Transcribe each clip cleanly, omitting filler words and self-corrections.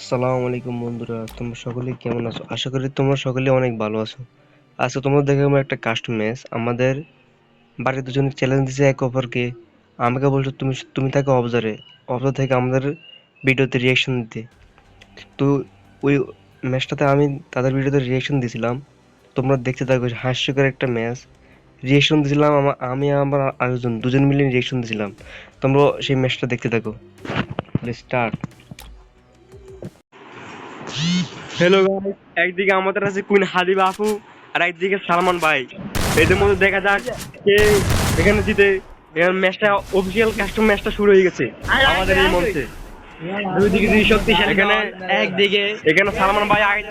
আসসালামু আলাইকুম বন্ধুরা, তোমরা সকলে কেমন আছো? আশা করি তোমরা সকলে অনেক ভালো আছো। আজকে তোমরা দেখে আমার একটা কাস্টম ম্যাচ। আমাদের বাড়ির দুজনে চ্যালেঞ্জ দিছে একে অপরকে। আমাকে বলছো তুমি তুমি থাকো অবজার থেকে আমাদের ভিডিওতে রিয়াকশন দিতে। তো ওই ম্যাচটাতে আমি তাদের ভিডিওতে রিয়াকশন দিছিলাম। তোমরা দেখতে থাকো, হাস্যকর একটা ম্যাচ। রিয়াকশন দিছিলাম আমি আমার আরেকজন দুজন মিলে রিয়াকশন দিছিলাম। তোমরা সেই ম্যাচটা দেখতে থাকো। স্টার্ট। হ্যালো গাইস, একদিকে আমাদের আছে কুইন হাদিব আপু আর একদিকে সালমান ভাই। এদের মধ্যে দেখা যাক কে এখানে জিতে। এখানে ম্যাচটা অফিসিয়াল কাস্টম ম্যাচটা শুরু হয়ে গেছে আমাদের এই মঞ্চে। দুইদিকে দুই শক্তিশালী এখানে দল, একদিকে এখানে সালমান ভাই আগে,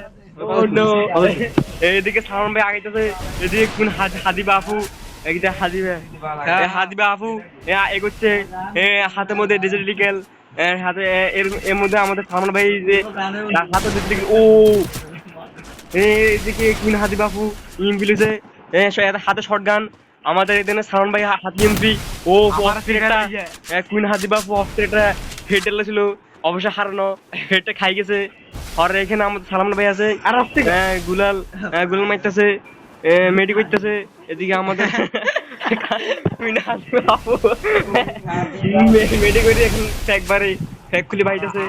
এইদিকে সালমান ভাই আগেতেছে, এদিকে কুইন হাদিবা আপু, একদিকে হাদিবা আপু এগোচ্ছে। হাতের মধ্যে ডিজিটাল হাতে এর এর মধ্যে আমাদের সালমান ভাই যে হাতে দিকে ও এদিকে কুইন হাদি বাপু ইমপ্লিসে হাতে শটগান। আমাদের এখানে সালমান ভাই হাতি এমপি ও অস্থির একটা কুইন হাদি বাপু অস্থির একটা হেড ছিল, অবশ্য হারানো হেডটা খাই গেছে। আর এখানে আমাদের সালমান ভাই আছে আর গুলাল গুলাল মারতেছে, মেডি করতেছে। এদিকে আমাদের কুইন হাদি বাপু মেডি করে এখন একবারে ফ্যাক খুলে বাইতেছে।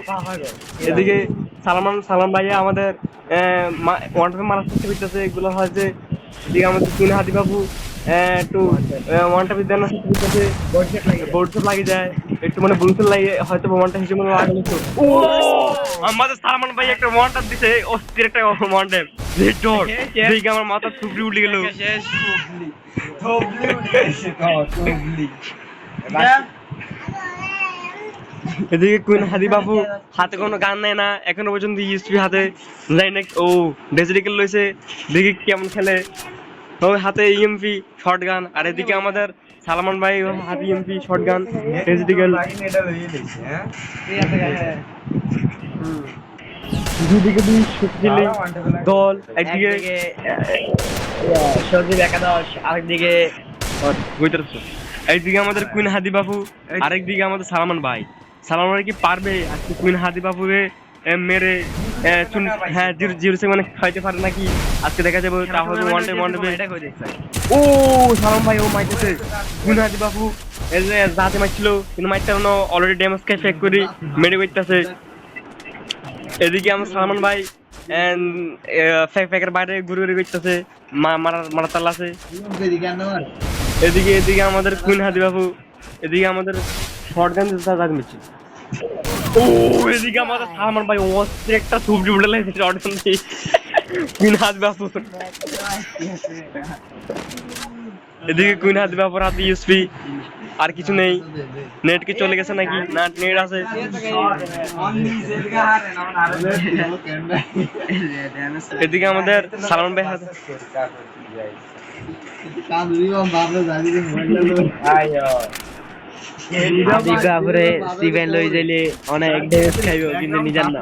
এদিকে সালাম ভাইয়া আমাদের ওয়ানটাপে মারার চেষ্টা করতেছে, এগুলো হয়েছে। এদিকে আমাদের কুইন হাদি বাবু একটু ওয়ানটাপে দেওয়ার চেষ্টা করতেছে, বোর্ড লাগে যায় একটু, মানে বুলসেল লাগে হয়তো ওয়ানটা হিসেবে লাগানো। ও আমাদের সালমান ভাই একটা ওয়ানটাপ দিছে, অস্থির একটা ওয়ানটাপ রেড ডট। দেখে আমার মাথা থুবড়ি উঠে গেল। এদিকে কুইন হাদি বাবু হাতে কোনো গান নেয় না এখনো পর্যন্ত, ইউএসপি হাতে যাই না। ও ডেজিডিকেল লইছে, দেখি কেমন খেলে। ও হাতে ইএমপি শর্ট গান, আর এদিকে আমাদের সালমান ভাই হাতে ইএমপি শর্ট গান ডেজিডিকেল। দুদিকে দুই শক্তিশালী দল, একদিকে সজীব একাদশ, আরেকদিকে একদিকে আমাদের কুইন হাদি বাবু, আরেকদিকে আমাদের সালমান ভাই। সালমান ভাই কি পারবে আজকে কুইন হাদি বাবুকে মেরে হ্যাঁ জিরো মানে খাইতে পারে নাকি আজকে দেখা যাবে। তাহলে ও সালমান ভাই ও মাইতেছে কুইন হাদি বাবু যাতে মারছিল, কিন্তু মারতে অলরেডি ড্যামেজ কে চেক করি মেরে করতেছে। এদিকে আমার সালমান ভাই ফ্যাকের বাইরে ঘুরে ঘুরে করতেছে, মারার তাল আছে। এদিকে এদিকে আমাদের কুইন হাদি বাবু, এদিকে আমাদের শর্টগান দিচ্ছে। ও এদিকে আমাদের সালমান ভাই অস্থির একটা সবজি উঠে লাগছে শর্টগান দিয়ে কুইন হাদি বাবু। এদিকে কুইন হাদি বাবুর হাতে ইউএসপি, আর কিছু নেই। নেট কি চলে গেছে নাকি? না, নেট আছে। এদিকে আমাদের সালমান ভাই হাতে স্টিভেন লই যাইলে অনেক ড্যামেজ খাইব, কিন্তু নিজের না।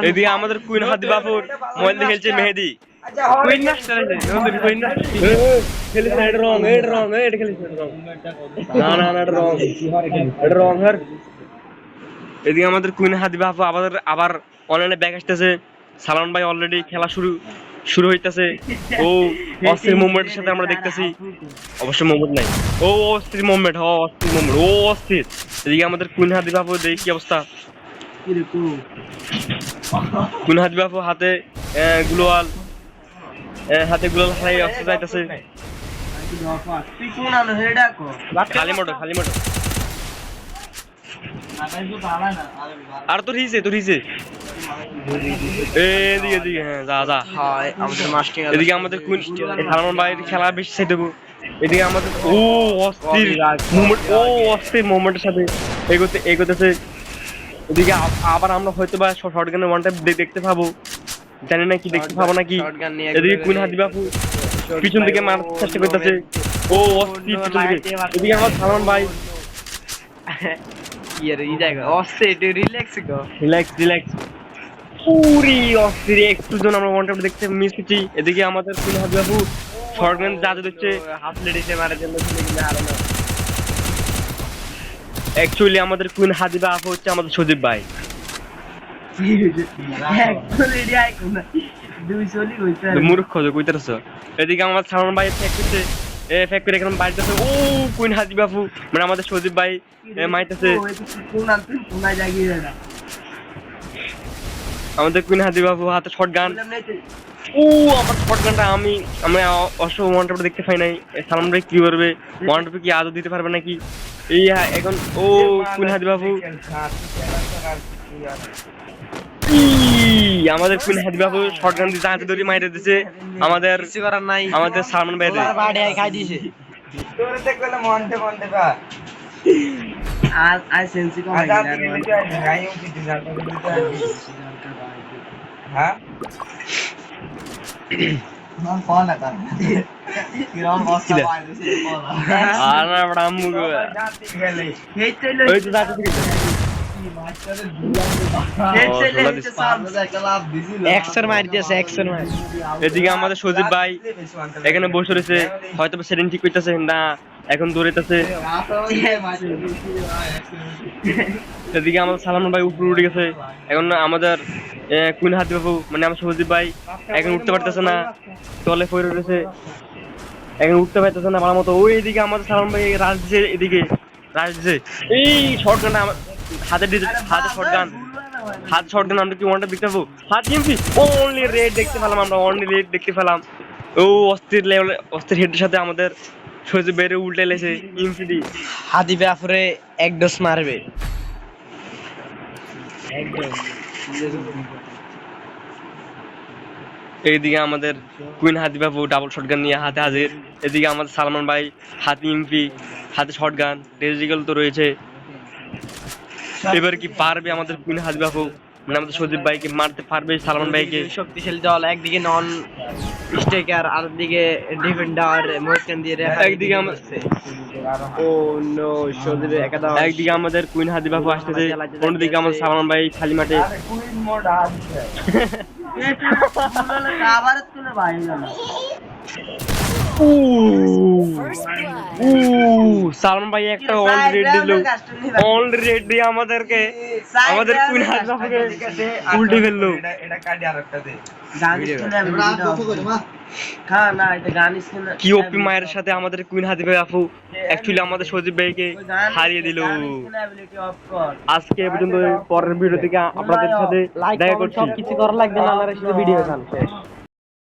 এদিকে আমাদের কুইন হাদি বাবুর মোবাইল দিয়ে খেলছে মেহেদি। কুইন মাস্টার আছে আমাদের, কুইন খেলেছে এটা রং, এটা রং, এটা খেলেছে রং। না না না, এটা রং, এটা রং হর। এদিকে আমাদের কুইন হাদি বাবু আবার অনলাইনে ব্যাক আসতেছে। সালমান ভাই অলরেডি খেলা শুরু হইতেছে। ও অস্থির মুভমেন্টের সাথে আমরা দেখতেছি, অবশ্য মুভমেন্ট নাই। ও অস্থির মুভমেন্ট, অস্থির মুভমেন্ট, ও অস্থির। এদিকে আমাদের কুইন হাদি বাবু দেখি কি অবস্থা। কুইন হাদি বাবু হাতে গ্লোয়াল, হারাই অস্ত্র যাইতেছে। খালি মোটর আর তোর হিসে এদিকে হ্যাঁ যা। এদিকে আমাদের কুইন সালমান ভাইয়ের খেলা বেশি চাই দেবো। এদিকে আমাদের অস্থির মুভমেন্টের সাথে এগোতেছে। এদিকে আবার আমরা হয়তো বা শর্টগানের ওয়ান টাইম দেখতে পাবো, জানি না কি দেখতে পাবো নাকি। এদিকে কুইন হাদি বাবু পিছন দিকে মারার চেষ্টা করতেছে। ও অস্থির পিছন দিকে। এদিকে আমার সালমান ভাই রিল্যাক্স পুরি অস্থির একটু জন আমরা ওয়ান টাইম দেখতে মিস করছি। এদিকে আমাদের কুইন হাদি বাবু শর্টগান যা দিচ্ছে হাফ লেডিসে মারার জন্য অ্যাকচুয়ালি আমাদের কুইন হাদিবা আপু হচ্ছে আমাদের সজীব ভাই। মূর্খ যে কইতারছ। এদিকে আমার সালমান ভাই ফেক করছে, ফেক করে এখন বাড়িতেছে। ও কুইন হাদিবা আপু মানে আমাদের সজীব ভাই মাইতেছে। আমাদের কুইন হাদিবা আপু হাতে শটগান। ও আমার শটগানটা আমি অবশ্য ওয়ান টপে দেখতে পাই নাই। সালমান ভাই কি করবে, ওয়ান টপে কি আদৌ দিতে পারবে নাকি? এই এখন ও কুইন হাদিবা আপু, আমাদের কুইন হাদিবা আপু শটগান দিয়ে হাতে ধরে মাইরে দিছে আমাদের কিছু করার নাই, আমাদের সালমান ভাই রে। বাড়ি খাই দিছে। আজ সেন্সি কম আর না বড় আম্মু গো ওই তো যাচ্ছে কি এদিকে আমাদের সজীব ভাই এখানে বসে রয়েছে, হয়তো সেটিং ঠিক করতেছে না, এখন দৌড়াইতেছে। এদিকে আমাদের সালমান ভাই উপরে উঠে গেছে, এখন আমাদের কুইন হাদিবা আপু মানে আমার সজীব ভাই এখন উঠতে পারতেছে না, তলে পড়ে রয়েছে, এখন উঠতে পারতেছে না ভালো মতো। ওই এদিকে আমাদের সালমান ভাই রাজ দিছে, এদিকে রাজ দিছে। এই শটগানটা আমার হাতে শটগান, হাতে শটগান আমরা কি ওয়ানটা দেখতে পাবো? হাত এমপি অনলি রেড দেখতে পেলাম, আমরা অনলি রেড দেখতে পেলাম। ও অস্থির লেভেলে অস্থির হেডের সাথে আমাদের সজীব বেড়ে উল্টে লেছে এমপি দি। হাদিবা আপুরে এক ডোজ মারবে। এইদিকে আমাদের কুইন হাদিবা আপু ডাবল শটগান নিয়ে হাতে হাজির। এদিকে আমাদের সালমান ভাই হাতে এমপি, হাতে শটগান, ডেজিক্যাল তো রয়েছে। এবার কি পারবে আমাদের কুইন হাদিবা আপু মানে আমাদের সজীব ভাইকে মারতে পারবে সালমান ভাইকে? শক্তিশালী দল, একদিকে নন স্ট্রাইকার আর দিকে ডিফেন্ডার মোশন দিয়ে একদিকে ও নো সজীব একাদশ। একদিকে আমাদের কুইন হাদিবা আপু আসতেছে, অন্যদিকে আমাদের সালমান ভাই খালি মাঠে। সালমান ভাই একটা অলরেডি আমাদেরকে আমাদের কুইন হাদিবাকে উল্টে ফেললো। কি ওপি মায়ের সাথে আমাদের কুইন হাদিবা আপু অ্যাকচুয়ালি আমাদের সজীব ভাইকে হারিয়ে দিল। আজকে এ পর্যন্ত, পরের ভিডিও থেকে আপনাদের সাথে দেখা করছি। কিছু করা লাগবে না, আমার সাথে ভিডিও